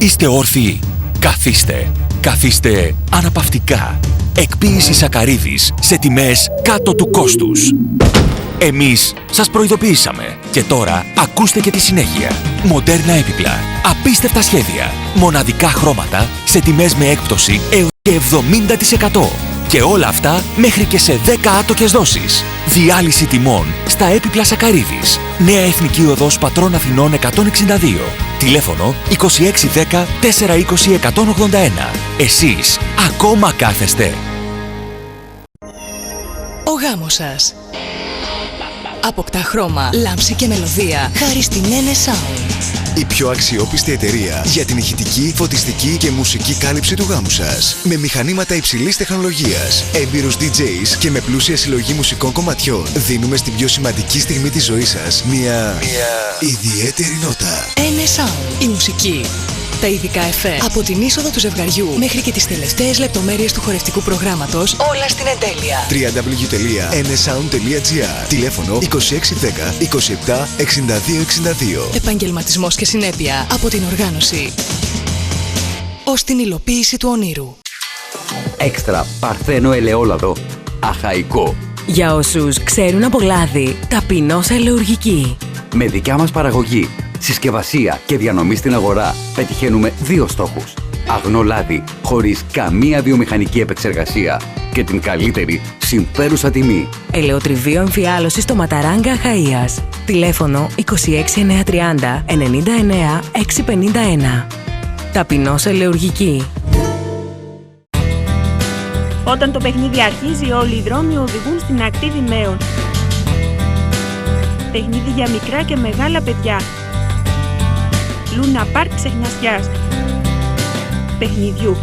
Είστε όρθιοι? Καθίστε. Καθίστε αναπαυτικά. Εκποίηση σακαρίδης σε τιμές κάτω του κόστους. Εμείς σας προειδοποιήσαμε και τώρα ακούστε και τη συνέχεια. Μοντέρνα έπιπλα, απίστευτα σχέδια, μοναδικά χρώματα σε τιμές με έκπτωση έως και 70%. Και όλα αυτά μέχρι και σε 10 άτοκες δόσεις. Διάλυση τιμών στα έπιπλα σακαρίδης. Νέα Εθνική Οδός Πατρών Αθηνών 162. Τηλέφωνο 2610 420 181. Εσείς ακόμα κάθεστε? Ο γάμος σας αποκτά χρώμα, λάμψη και μελωδία χάρη στην NS Sound. Η πιο αξιόπιστη εταιρεία για την ηχητική, φωτιστική και μουσική κάλυψη του γάμου σας. Με μηχανήματα υψηλής τεχνολογίας, έμπειρους DJs και με πλούσια συλλογή μουσικών κομματιών, δίνουμε στην πιο σημαντική στιγμή της ζωής σας μια ιδιαίτερη νότα. NS Sound. Η μουσική, τα ειδικά εφέ, από την είσοδο του ζευγαριού μέχρι και τις τελευταίες λεπτομέρειες του χορευτικού προγράμματος, όλα στην εντέλεια. www.nssound.gr. Τηλέφωνο 2610 27 62 62. Επαγγελματισμός και συνέπεια από την οργάνωση ως την υλοποίηση του ονείρου. Έξτρα παρθένο ελαιόλαδο. Αχαϊκό. Για όσους ξέρουν από λάδι, ταπεινός ελαιουργική. Με δικιά μας παραγωγή, συσκευασία και διανομή στην αγορά πετυχαίνουμε δύο στόχους. Αγνό λάδι, χωρίς καμία βιομηχανική επεξεργασία και την καλύτερη συμφέρουσα τιμή. Ελαιοτριβείο εμφιάλωσης στο Ματαράγκα Αχαΐας. Τηλέφωνο 26930 99 651. Ταπεινός ελαιουργική. Όταν το παιχνίδι αρχίζει, όλοι οι δρόμοι οδηγούν στην ακτή Δημαίων. Παιχνίδι για μικρά και μεγάλα παιδιά. Λούνα Πάρκ ξεχνιασιάς. Παιχνιδιού.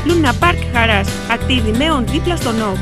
Λούνα Πάρκ χαράς. Ακτή Δημαίων δίπλα στο ΝΟΒ.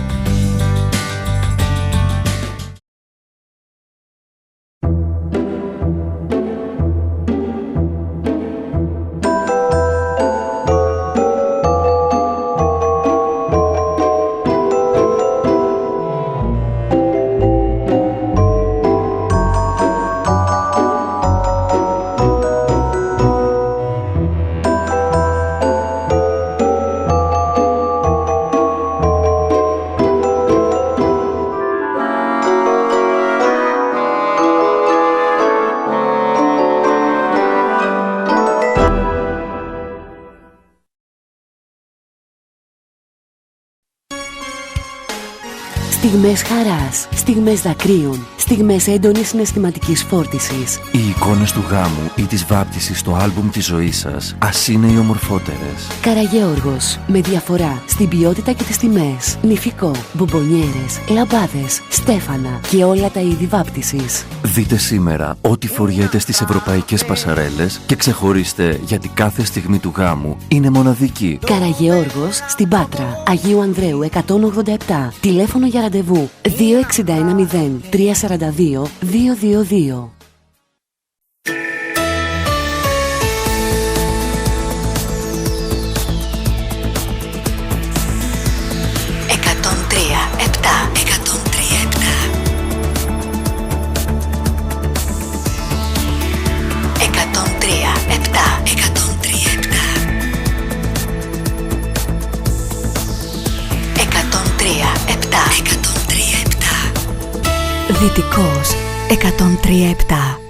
Στιγμές χαράς, στιγμές δακρύων, στιγμές έντονης συναισθηματικής φόρτισης. Οι εικόνες του γάμου ή της βάπτισης στο άλμπουμ της ζωής σας ας είναι οι ομορφότερες. Καραγέωργος, με διαφορά στην ποιότητα και τις τιμές. Νηφικό, μπομπονιέρες, λαμπάδες, στέφανα και όλα τα είδη βάπτισης. Δείτε σήμερα ό,τι φοριέται στις ευρωπαϊκές πασαρέλες και ξεχωρίστε γιατί κάθε στιγμή του γάμου είναι μοναδική. Καραγέωργος, στην Πάτρα, Αγίου Ανδρέου 187. Τηλέφωνο για ραντεβού 2610 342 222. Δυτικός 103,7.